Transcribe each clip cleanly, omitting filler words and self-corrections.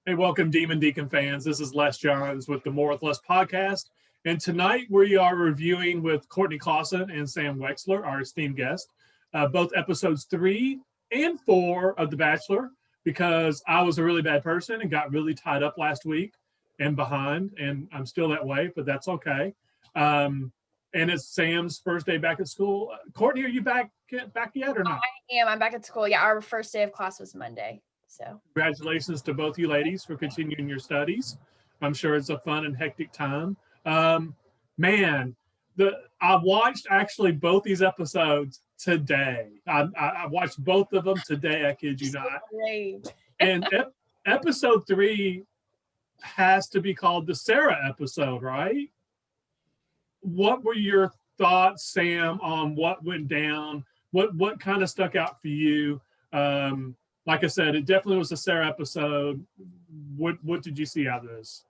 Hey, welcome, Demon Deacon fans. This is Les Johns with the More with Less podcast. And tonight we are reviewing with Courtney Clawson and Sam Wexler, our esteemed guest, both episodes 3 and 4 of The Bachelor, because I was a really bad person and got really tied up last week and behind, and I'm still that way, but that's okay. And it's Sam's first day back at school. Courtney, are you back yet or not? I am. I'm back at school. Yeah, our first day of class was Monday. So congratulations to both you ladies for continuing your studies. I'm sure it's a fun and hectic time. Man, I watched actually both these episodes today. I watched both of them today. I kid you not. Great. And episode 3 has to be called the Sarah episode, right? What were your thoughts, Sam, on what went down? What kind of stuck out for you? Like I said, it definitely was a Sarah episode. What did you see out of this?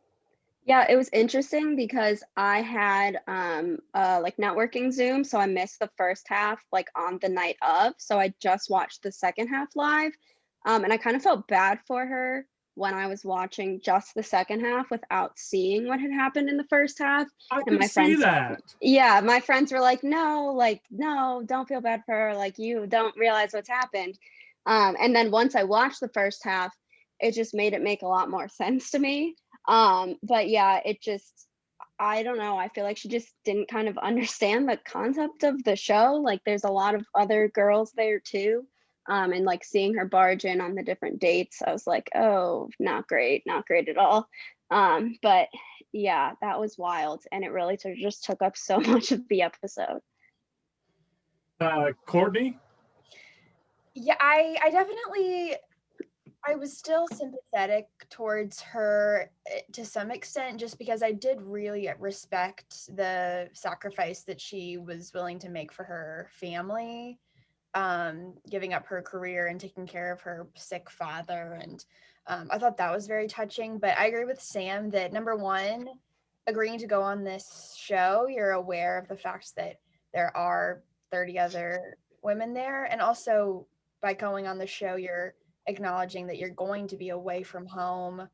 Yeah, it was interesting because I had networking Zoom, so I missed the first half on the night of. So I just watched the second half live, and I kind of felt bad for her when I was watching just the second half without seeing what had happened in the first half. I can see that. Yeah, my friends were like, no, don't feel bad for her. Like, you don't realize what's happened. And then once I watched the first half, it just made it make a lot more sense to me. But yeah, I don't know. I feel like she just didn't kind of understand the concept of the show. Like, there's a lot of other girls there too. And seeing her barge in on the different dates, I was like, oh, not great at all. But yeah, that was wild. And it really just took up so much of the episode. Courtney? Yeah, I was still sympathetic towards her to some extent, just because I did really respect the sacrifice that she was willing to make for her family, giving up her career and taking care of her sick father. And I thought that was very touching. But I agree with Sam that, number one, agreeing to go on this show, you're aware of the fact that there are 30 other women there. And also, by going on the show, you're acknowledging that you're going to be away from home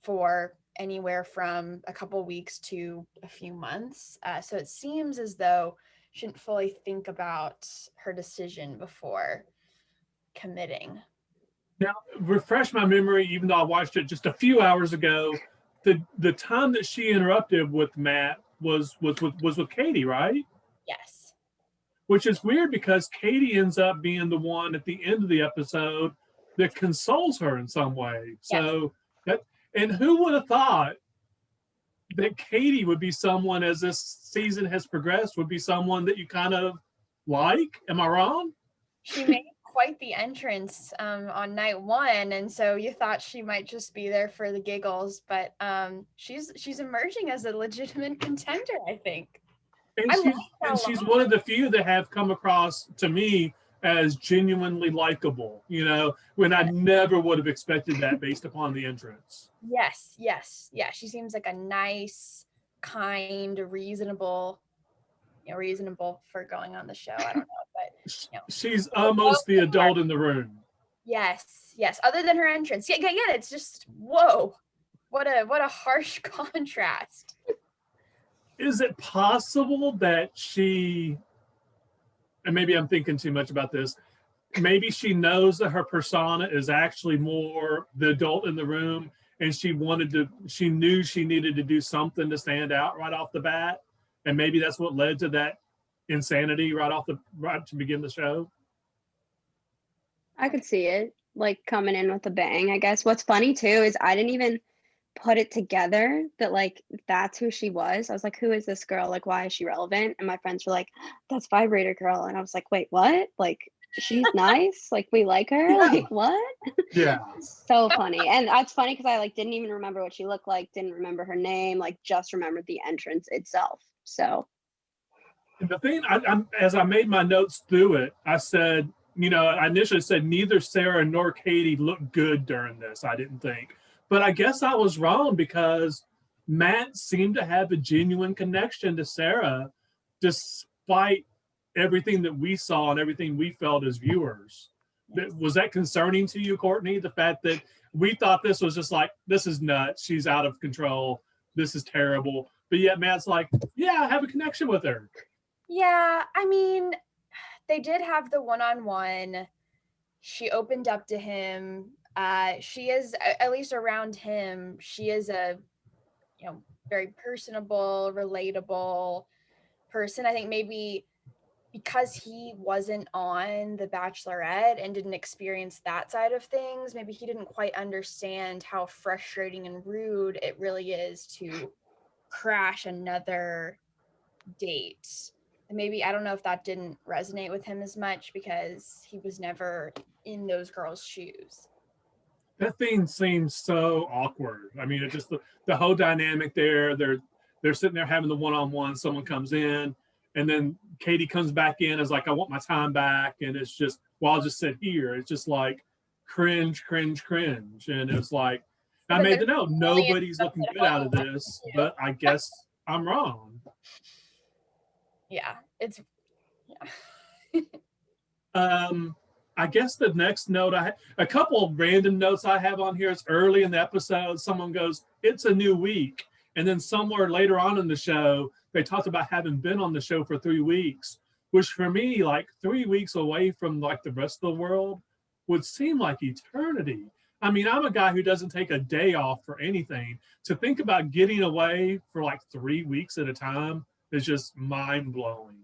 for anywhere from a couple weeks to a few months. So it seems as though she didn't fully think about her decision before committing. Now, refresh my memory, even though I watched it just a few hours ago, the time that she interrupted with Matt was with Katie, right? Yes. Which is weird because Katie ends up being the one at the end of the episode that consoles her in some way. So and who would have thought that Katie would be someone, as this season has progressed, would be someone that you kind of like? Am I wrong? She made quite the entrance on night 1, and so you thought she might just be there for the giggles, but she's emerging as a legitimate contender, I think. And she's one of the few that have come across to me as genuinely likable, when I never would have expected that based upon the entrance. Yes. Yeah, she seems like a nice, kind, reasonable for going on the show. I don't know, but she's almost the adult in the room. Yes. Other than her entrance. Yeah, it's just, whoa. What a harsh contrast. Is it possible that she, and maybe I'm thinking too much about this, maybe she knows that her persona is actually more the adult in the room, and she knew she needed to do something to stand out right off the bat, and maybe that's what led to that insanity right to begin the show? I could see it, coming in with a bang, I guess. What's funny too is I didn't even put it together that that's who she was. I was like, who is this girl? Why is she relevant? And my friends were like, that's Vibrator Girl. And I was like, wait, what? She's nice. We like her. Yeah. What? Yeah. So funny. And that's funny because I didn't even remember what she looked like, didn't remember her name, just remembered the entrance itself. So the thing, as I made my notes through it, I said, I initially said neither Sarah nor Katie looked good during this, I didn't think. But I guess I was wrong, because Matt seemed to have a genuine connection to Sarah, despite everything that we saw and everything we felt as viewers. Was that concerning to you, Courtney? The fact that we thought this was just like, this is nuts. She's out of control. This is terrible. But yet Matt's like, yeah, I have a connection with her. Yeah, I mean, they did have the one-on-one. She opened up to him. She is, at least around him, she is a, very personable, relatable person. I think maybe because he wasn't on The Bachelorette and didn't experience that side of things, maybe he didn't quite understand how frustrating and rude it really is to crash another date. And maybe, I don't know if that didn't resonate with him as much because he was never in those girls' shoes. That thing seems so awkward. I mean, it just the whole dynamic there. They're sitting there having the one-on-one. Someone comes in, and then Katie comes back in as like, I want my time back, and it's just, well, I'll just sit here. It's just like cringe. And it's like, I made the note, nobody's looking good out of this, but I guess I'm wrong. Yeah, it's I guess the next note a couple of random notes I have on here is early in the episode, someone goes, it's a new week. And then somewhere later on in the show, they talked about having been on the show for 3 weeks, which for me, like 3 weeks away from like the rest of the world would seem like eternity. I mean, I'm a guy who doesn't take a day off for anything. To think about getting away for like 3 weeks at a time is just mind blowing.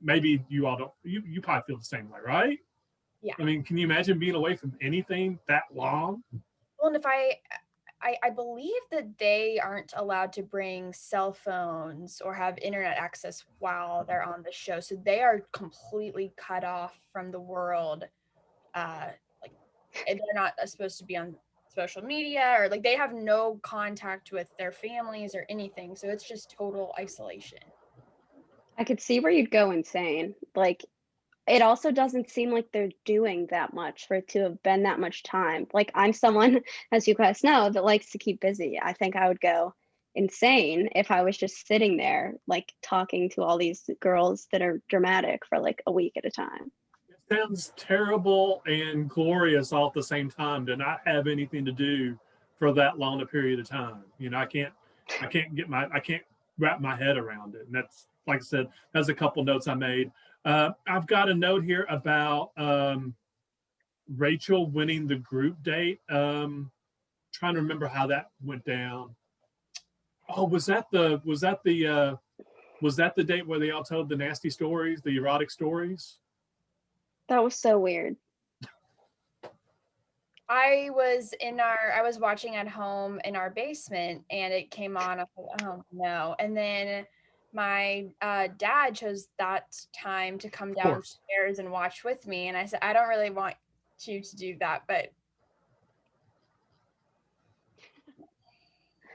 Maybe you all don't, you probably feel the same way, right? Yeah. I mean, can you imagine being away from anything that long? Well, and if I believe that they aren't allowed to bring cell phones or have internet access while they're on the show. So they are completely cut off from the world. Like, they're not supposed to be on social media, or like they have no contact with their families or anything. So it's just total isolation. I could see where you'd go insane. Like, it also doesn't seem like they're doing that much for it to have been that much time. Like, I'm someone, as you guys know, that likes to keep busy. I think I would go insane if I was just sitting there, like, talking to all these girls that are dramatic for like a week at a time. It sounds terrible and glorious all at the same time to not have anything to do for that long a period of time. You know, I can't wrap my head around it. And that's, like I said, that's a couple notes I made. I've got a note here about Rachel winning the group date. Trying to remember how that went down. Oh, was that the date where they all told the nasty stories, the erotic stories? That was so weird. I was watching at home in our basement, and it came on. I thought, oh no. And then my dad chose that time to come downstairs and watch with me. And I said, I don't really want you to do that, but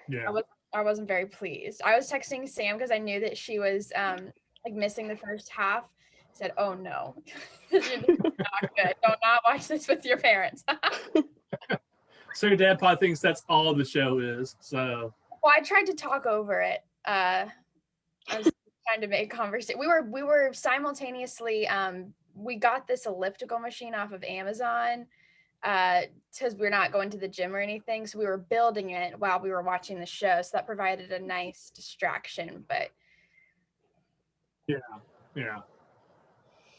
yeah, I wasn't very pleased. I was texting Sam because I knew that she was like missing the first half. I said, oh no, this is not good. Don't not watch this with your parents. So your dad probably thinks that's all the show is. So well, I tried to talk over it. I was trying to make conversation. We were simultaneously we got this elliptical machine off of Amazon because we're not going to the gym or anything. So we were building it while we were watching the show. So that provided a nice distraction. But yeah.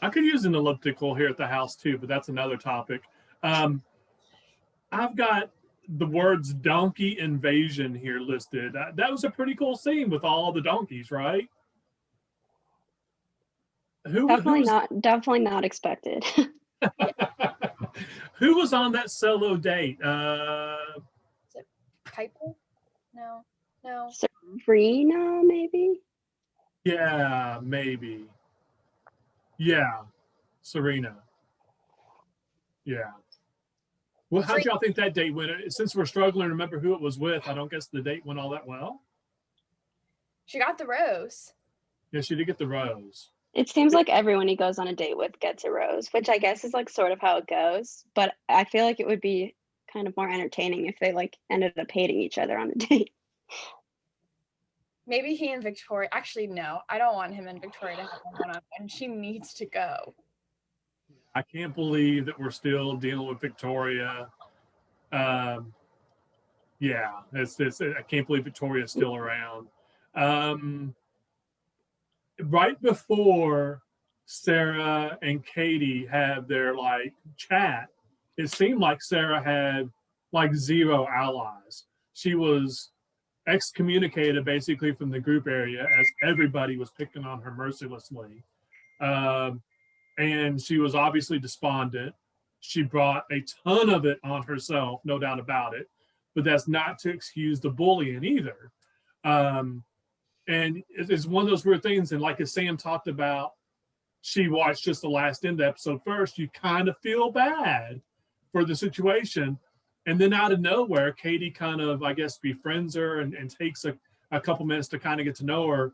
I could use an elliptical here at the house too, but that's another topic. I've got the words donkey invasion here listed. That was a pretty cool scene with all the donkeys, right? Definitely not expected. Who was on that solo date? is it Piper? No. Serena, maybe? Yeah, maybe. Yeah, Serena. Yeah. Well, how do y'all think that date went? Since we're struggling to remember who it was with, I don't guess the date went all that well. She got the rose. Yeah, she did get the rose. It seems like everyone he goes on a date with gets a rose, which I guess is like sort of how it goes. But I feel like it would be kind of more entertaining if they like ended up hating each other on the date. Maybe he and Victoria. Actually, no, I don't want him and Victoria to have one-on-one. She needs to go. I can't believe that we're still dealing with Victoria. Yeah, it's I can't believe Victoria's still around. Right before Sarah and Katie had their like chat, it seemed like Sarah had like zero allies. She was excommunicated basically from the group area as everybody was picking on her mercilessly. Um, and she was obviously despondent. She brought a ton of it on herself, no doubt about it. But that's not to excuse the bullying either. Um, and it's one of those weird things. And like as Sam talked about, she watched just the last end episode first. You kind of feel bad for the situation. And then out of nowhere, Katie kind of, I guess, befriends her and takes a couple minutes to kind of get to know her.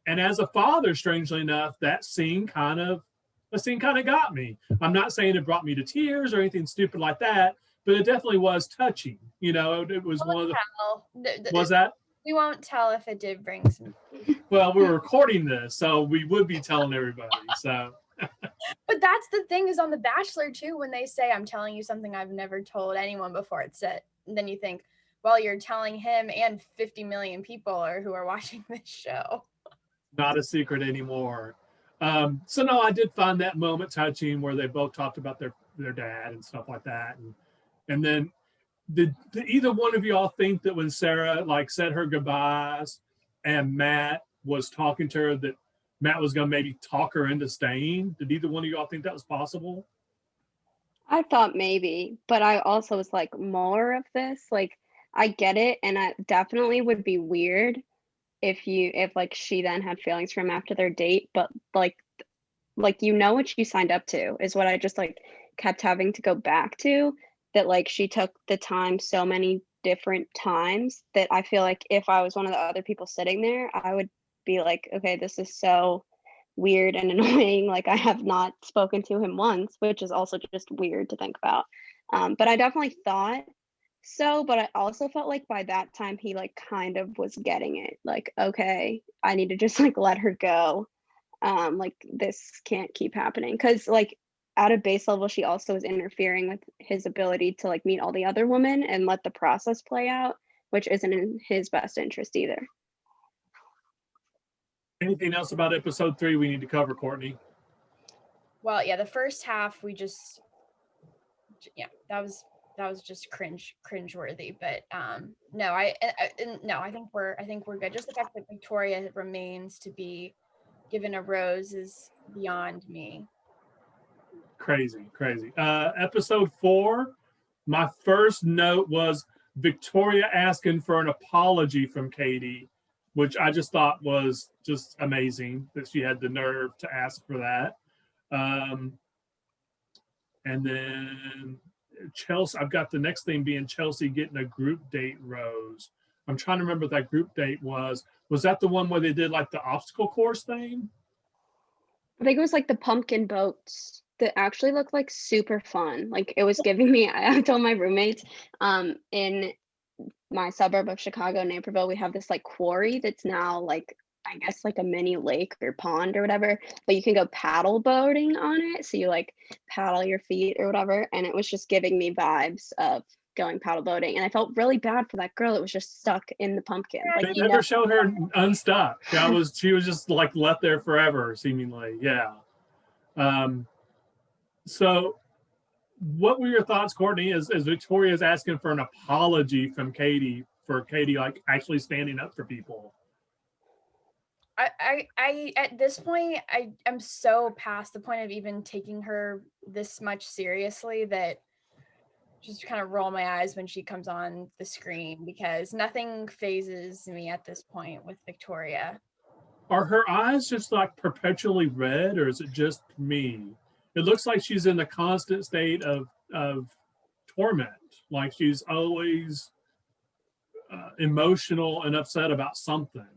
And as a father, strangely enough, that scene kind of got me. I'm not saying it brought me to tears or anything stupid like that, but it definitely was touching. It was one of the. Was that? We won't tell if it did bring some. Well, we're recording this, so we would be telling everybody. So. But that's the thing is on The Bachelor too, when they say, I'm telling you something I've never told anyone before, it's it. And then you think, well, you're telling him and 50 million people who are watching this show. Not a secret anymore. So no, I did find that moment touching where they both talked about their dad and stuff like that. And then did either one of y'all think that when Sarah like said her goodbyes and Matt was talking to her that Matt was going to maybe talk her into staying? Did either one of y'all think that was possible? I thought maybe, but I also was like, more of this. Like, I get it, and I definitely would be weird if like she then had feelings for him after their date, but like what you signed up to is what I just like kept having to go back to, that like she took the time so many different times that I feel like if I was one of the other people sitting there, I would be like, okay, this is so weird and annoying. Like I have not spoken to him once, which is also just weird to think about. But I definitely thought so, but I also felt like by that time he like kind of was getting it. Like, okay, I need to just like let her go. Like this can't keep happening. Cause like at a base level, she also was interfering with his ability to like meet all the other women and let the process play out, which isn't in his best interest either. Anything else about episode 3 we need to cover, Courtney? Well, yeah, the first half that was just cringeworthy. But no, I think we're good. Just the fact that Victoria remains to be given a rose is beyond me. Crazy. Episode 4, my first note was Victoria asking for an apology from Katie, which I just thought was just amazing that she had the nerve to ask for that. And then Chelsea, I've got the next thing being Chelsea getting a group date rose. I'm trying to remember what that group date was. Was that the one where they did like the obstacle course thing? I think it was like the pumpkin boats that actually looked like super fun. Like it was giving me, I told my roommates, in my suburb of Chicago, Naperville, we have this like quarry that's now like, I guess like a mini lake or pond or whatever, but you can go paddle boating on it. So you like paddle your feet or whatever. And it was just giving me vibes of going paddle boating. And I felt really bad for that girl that was just stuck in the pumpkin. Like they never showed her unstuck. She was just like left there forever, seemingly. Yeah. So what were your thoughts, Courtney, as Victoria's asking for an apology from Katie for Katie like actually standing up for people? I at this point I'm so past the point of even taking her this much seriously that just kind of roll my eyes when she comes on the screen, because nothing phases me at this point with Victoria. Are her eyes just like perpetually red, or is it just me? It looks like she's in a constant state of torment. Like she's always emotional and upset about something.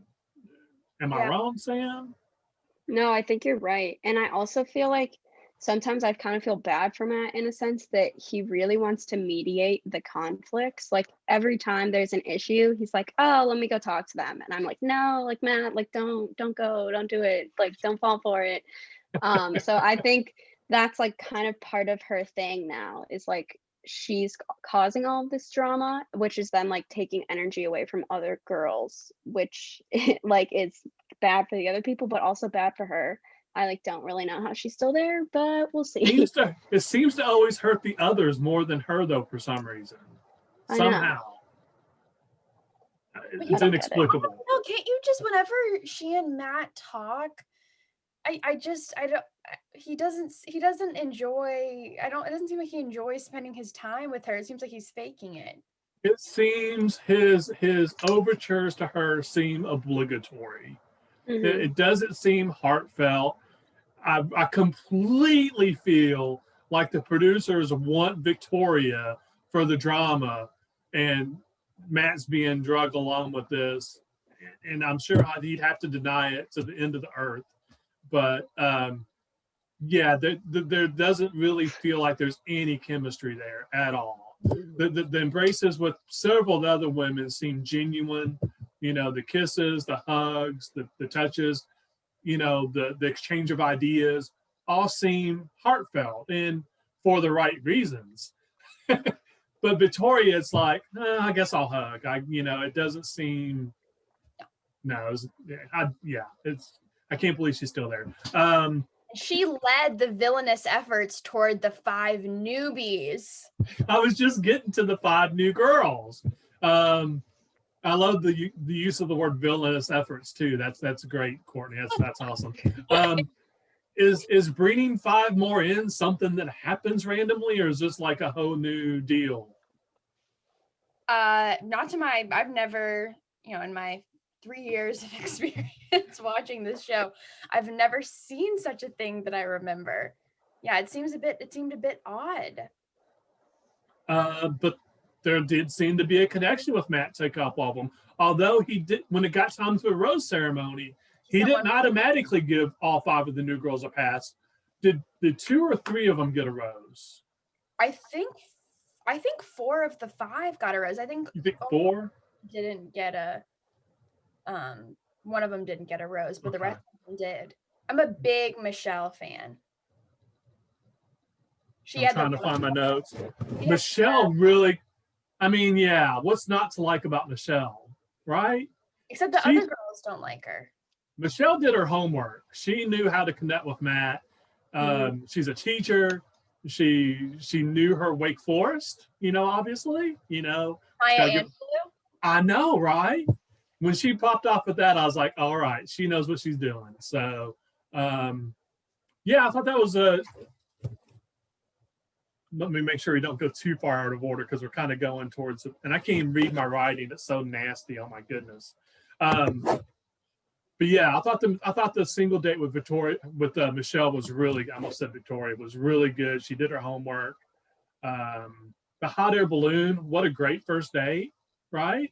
Am I wrong, Sam? No, I think you're right. And I also feel like sometimes I kind of feel bad for Matt in a sense that he really wants to mediate the conflicts. Like every time there's an issue, he's like, oh, let me go talk to them. And I'm like, no, like Matt, like don't go, don't do it. Like don't fall for it. So I think that's like kind of part of her thing now is like she's causing all of this drama, which is then like taking energy away from other girls, which like is bad for the other people, but also bad for her. I like don't really know how she's still there, but we'll see. It seems to always hurt the others more than her, though, for some reason. Somehow. It's inexplicable. No, can't you just, whenever she and Matt talk, he doesn't enjoy, it doesn't seem like he enjoys spending his time with her. It seems like he's faking it. It seems his overtures to her seem obligatory. It doesn't seem heartfelt. I completely feel like the producers want Victoria for the drama, and Matt's being drugged along with this. And I'm sure he'd have to deny it to the end of the earth. But there doesn't really feel like there's any chemistry there at all. The embraces with several of the other women seem genuine. You know, the kisses, the hugs, the touches, you know, the exchange of ideas all seem heartfelt and for the right reasons. But Victoria, it's like, I guess I'll hug. It doesn't seem. No, I can't believe she's still there. She led the villainous efforts toward the 5 newbies. I was just getting to the 5 new girls. I love the use of the word villainous efforts too. That's great, Courtney. That's awesome. Is bringing 5 more in something that happens randomly, or is this like a whole new deal? I've never, in my 3 years of experience watching this show, I've never seen such a thing that I remember. Yeah, it seemed a bit odd. But there did seem to be a connection with Matt took up all of them. Although he did, when it got time to a rose ceremony, he didn't automatically give all 5 of the new girls a pass. Did 2 or 3 of them get a rose? I think 4 of the 5 got a rose. You think 4 didn't get a. One of them didn't get a rose, but the rest of them did. I'm a big Michelle fan. I'm trying to find my notes. Michelle really, what's not to like about Michelle, right? Except the other girls don't like her. Michelle did her homework. She knew how to connect with Matt. She's a teacher. She knew her Wake Forest, obviously, Maya Angelou? I know, right? When she popped off with that, I was like, all right, she knows what she's doing. So, I thought that was let me make sure we don't go too far out of order because we're kind of going towards it. And I can't even read my writing. It's so nasty. Oh my goodness. But yeah, I thought the single date with Michelle was really, I almost said Victoria, was really good. She did her homework. The hot air balloon, what a great first date, right?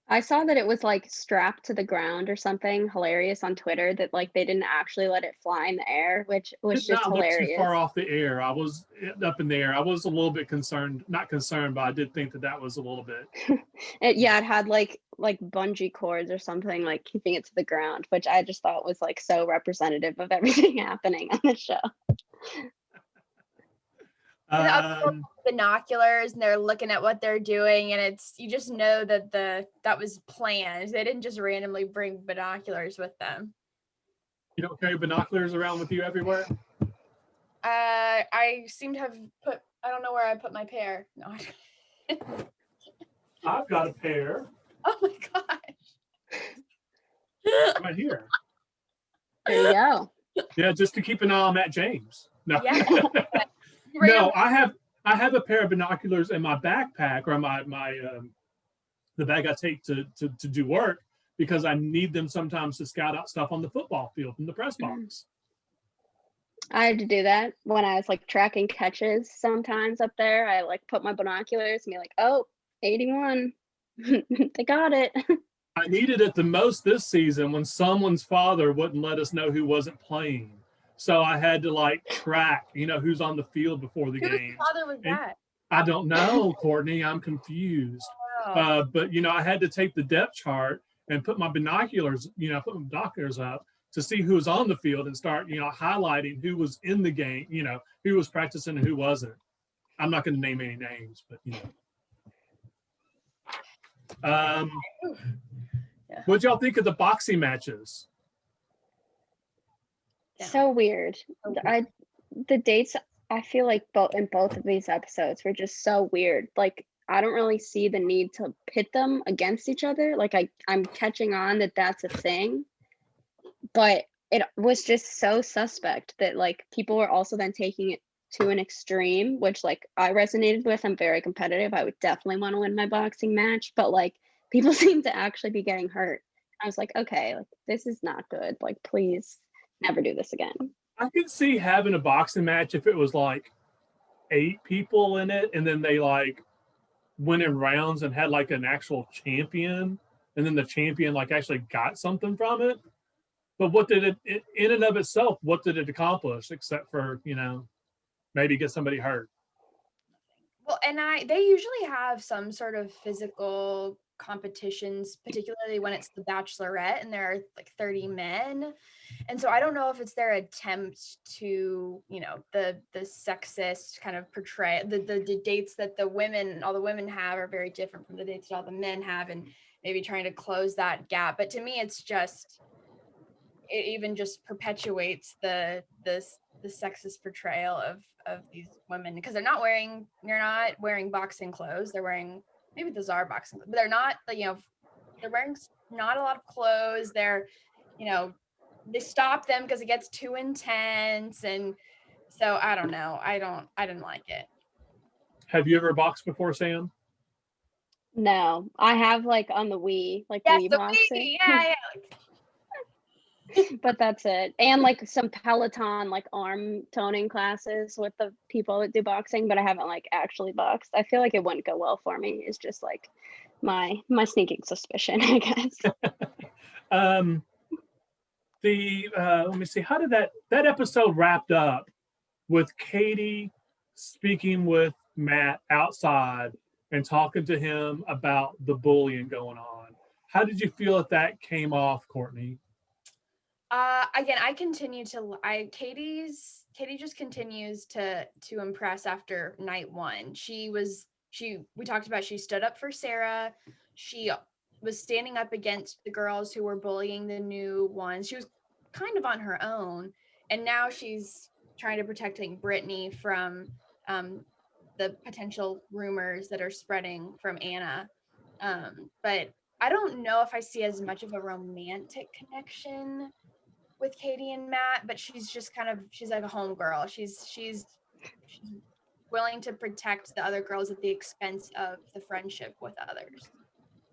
I saw that it was like strapped to the ground or something hilarious on Twitter, that like they didn't actually let it fly in the air, which was just hilarious. Too far off the air. I was up in the air. I was a little bit not concerned, but I did think that was a little bit. It had like bungee cords or something, like keeping it to the ground, which I just thought was like so representative of everything happening on the show. Binoculars, and they're looking at what they're doing, and you just know that that was planned. They didn't just randomly bring binoculars with them. You don't carry binoculars around with you everywhere? I seem to have I don't know where I put my pair. No. I've got a pair. Oh my gosh. Right here. There you go. Yeah, just to keep an eye on Matt James. No. Yeah. No, I have a pair of binoculars in my backpack, or my the bag I take to do work, because I need them sometimes to scout out stuff on the football field from the press box. I had to do that when I was like tracking catches sometimes up there. I like put my binoculars and be like, oh, 81. They got it. I needed it the most this season when someone's father wouldn't let us know who wasn't playing. So I had to like track, who's on the field before the game. Whose father was that? I don't know, Courtney. I'm confused. Wow. But I had to take the depth chart and put my binoculars, up to see who's on the field and start, highlighting who was in the game, who was practicing and who wasn't. I'm not going to name any names, but What'd y'all think of the boxing matches? So weird. The dates, I feel like in both of these episodes were just so weird. Like, I don't really see the need to pit them against each other. Like, I'm catching on that that's a thing, but it was just so suspect that like people were also then taking it to an extreme, which like I resonated with. I'm very competitive. I would definitely want to win my boxing match, but like people seem to actually be getting hurt. I was like, okay, like this is not good. Like, please never do this again. I could see having a boxing match if it was like 8 people in it, and then they like went in rounds and had like an actual champion, and then the champion like actually got something from it. But what did it in and of itself, what did it accomplish except for, maybe get somebody hurt? Well, and they usually have some sort of physical competitions, particularly when it's the Bachelorette and there are like 30 men. And so I don't know if it's their attempt to, the sexist kind of portray the dates that all the women have are very different from the dates that all the men have, and maybe trying to close that gap. But to me, it's just, it even just perpetuates the sexist portrayal of these women, because they're not wearing boxing clothes. They're wearing, maybe those are boxing clothes, but they're not, they're wearing not a lot of clothes. They're, they stop them because it gets too intense. And so I don't know. I didn't like it. Have you ever boxed before, Sam? No, I have like on the Wii, like Yes, Wii the boxing. Wii, yeah. But that's it. And like some Peloton like arm toning classes with the people that do boxing, but I haven't like actually boxed. I feel like it wouldn't go well for me. It's just like my sneaking suspicion, I guess. Let me see, how did that episode wrapped up with Katie speaking with Matt outside and talking to him about the bullying going on. How did you feel that came off, Courtney? Again, Katie just continues to impress after night 1. We talked about, she stood up for Sarah. She was standing up against the girls who were bullying the new ones. She was kind of on her own, and now she's trying to protect Brittany from the potential rumors that are spreading from Anna. But I don't know if I see as much of a romantic connection with Katie and Matt, but she's like a homegirl. She's willing to protect the other girls at the expense of the friendship with others.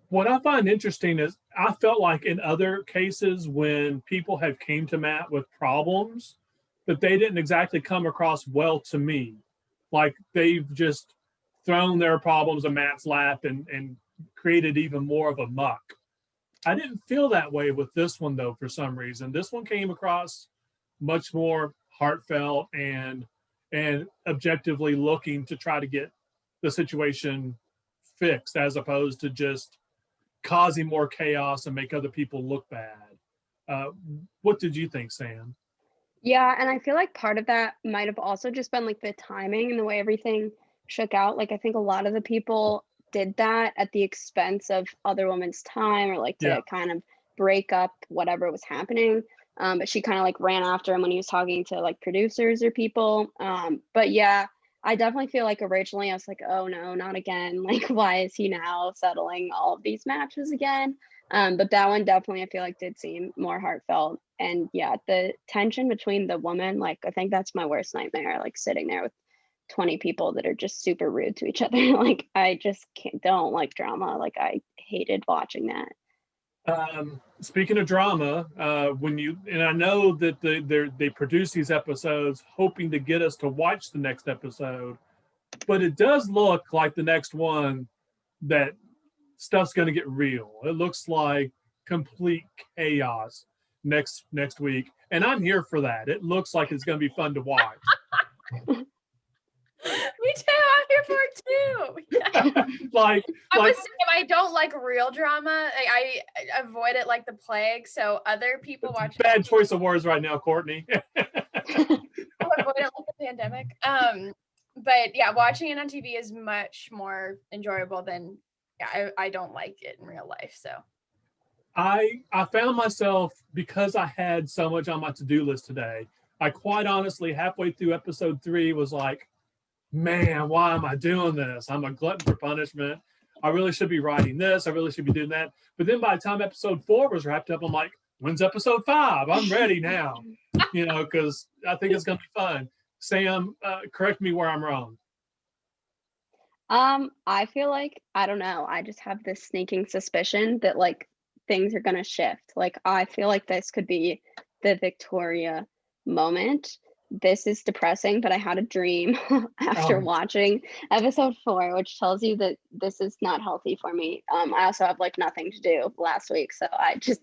What I find interesting is I felt like in other cases when people have came to Matt with problems, that they didn't exactly come across well to me. Like they've just thrown their problems in Matt's lap and created even more of a muck. I didn't feel that way with this one, though, for some reason. This one came across much more heartfelt and objectively looking to try to get the situation fixed, as opposed to just causing more chaos and make other people look bad. What did you think, Sam? Yeah, and I feel like part of that might have also just been like the timing and the way everything shook out. Like I think a lot of the people did that at the expense of other women's time, or like to kind of break up whatever was happening. But she kind of like ran after him when he was talking to like producers or people. But yeah, I definitely feel like originally I was like, oh no, not again. Like, why is he now settling all of these matches again? But that one definitely I feel like did seem more heartfelt. And yeah, the tension between the woman, like I think that's my worst nightmare, like sitting there with 20 people that are just super rude to each other. Like I just don't like drama. Like I hated watching that. Speaking of drama, and I know that they produce these episodes hoping to get us to watch the next episode, but it does look like the next one that stuff's going to get real. It looks like complete chaos next week, and I'm here for that. It looks like it's going to be fun to watch. Me too. I'm here for it too. Yeah. like I'm I don't like real drama. I avoid it like the plague. So other people watch Bad choice of words right now, Courtney. I'll avoid it like the pandemic. But yeah, watching it on TV is much more enjoyable than I don't like it in real life. So I found myself, because I had so much on my to-do list today, I quite honestly, halfway through episode 3, was like, man, why am I doing this? I'm a glutton for punishment. I really should be writing this. I really should be doing that. But then by the time episode 4 was wrapped up, I'm like, when's episode 5? I'm ready now, because I think it's going to be fun. Sam, correct me where I'm wrong. I feel like, I don't know, I just have this sneaking suspicion that like things are gonna shift. Like I feel like this could be the Victoria moment. This is depressing, but I had a dream after watching episode 4, which tells you that this is not healthy for me. I also have like nothing to do last week, so I just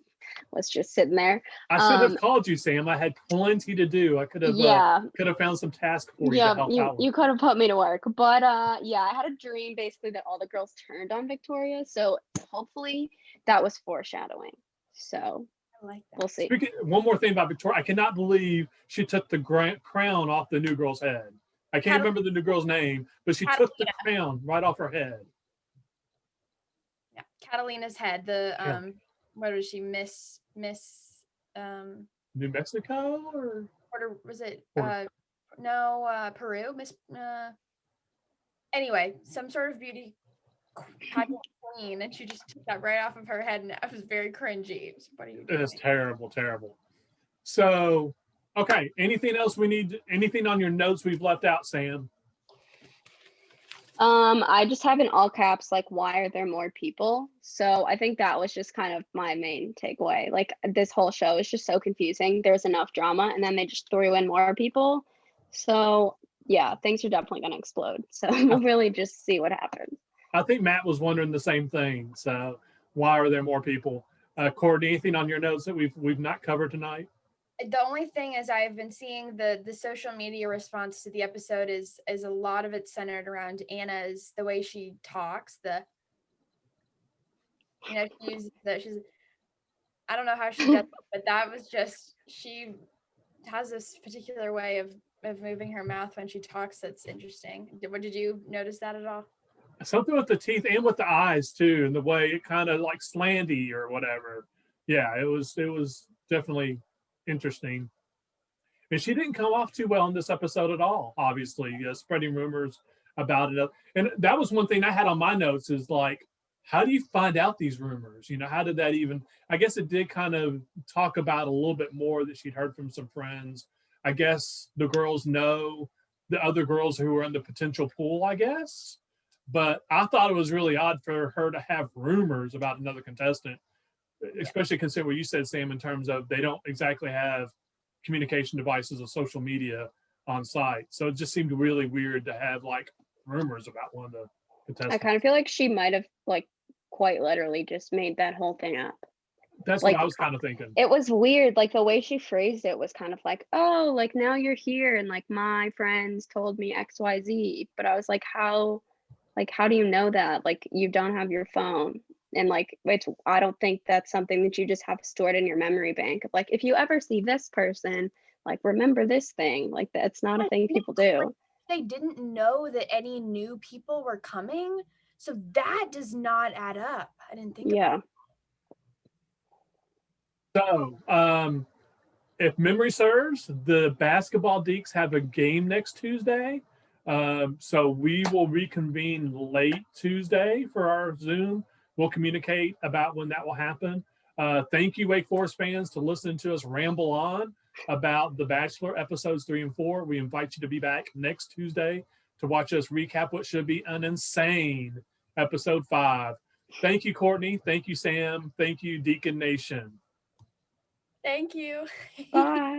was just sitting there. I should have called you, Sam. I had plenty to do. I could have found some task for you to help out with. You could have put me to work. But yeah, I had a dream basically that all the girls turned on Victoria. So hopefully that was foreshadowing. So I like that. We'll see. One more thing about Victoria. I cannot believe she took the crown off the new girl's head. I can't remember the new girl's name, but she took the crown right off her head. Yeah, Catalina's head. What was she? Miss New Mexico or was it Peru? Miss anyway, some sort of beauty queen, and she just took that right off of her head, and it was very cringy. What are you doing? It's terrible. So okay, anything else anything on your notes we've left out, Sam? I just have in all caps, like, why are there more people? So I think that was just kind of my main takeaway. Like, this whole show is just so confusing. There's enough drama, and then they just threw in more people. So yeah, things are definitely going to explode. So we'll really just see what happens. I think Matt was wondering the same thing. So why are there more people? Courtney, anything on your notes that we've not covered tonight? The only thing is I've been seeing the social media response to the episode is a lot of it centered around Anna's, the way she talks, she's I don't know how she does it, but that was just, she has this particular way of moving her mouth when she talks that's interesting. Did you notice that at all? Something with the teeth and with the eyes too, and the way it kind of like slanty or whatever. Yeah, it was definitely interesting. And she didn't come off too well in this episode at all, obviously, spreading rumors about it. And that was one thing I had on my notes is like, how do you find out these rumors? How did that even, I guess it did kind of talk about a little bit more that she'd heard from some friends. I guess the girls know the other girls who were in the potential pool, I guess. But I thought it was really odd for her to have rumors about another contestant, especially considering what you said, Sam, in terms of they don't exactly have communication devices or social media on site. So it just seemed really weird to have like rumors about one of the contestants. I kind of feel like she might have like quite literally just made that whole thing up. That's like, what I was kind of thinking. It was weird. Like the way she phrased it was kind of like, oh, like now you're here and like my friends told me XYZ. But I was like, how do you know that? Like you don't have your phone. And like, I don't think that's something that you just have stored in your memory bank. Like if you ever see this person, like remember this thing. Like that's not a thing people do. They didn't know that any new people were coming. So that does not add up. I didn't think about it. So, if memory serves, the basketball Deeks have a game next Tuesday. So we will reconvene late Tuesday for our Zoom. We'll communicate about when that will happen. Thank you, Wake Forest fans, to listen to us ramble on about The Bachelor episodes 3 and 4. We invite you to be back next Tuesday to watch us recap what should be an insane episode 5. Thank you, Courtney. Thank you, Sam. Thank you, Deacon Nation. Thank you. Bye.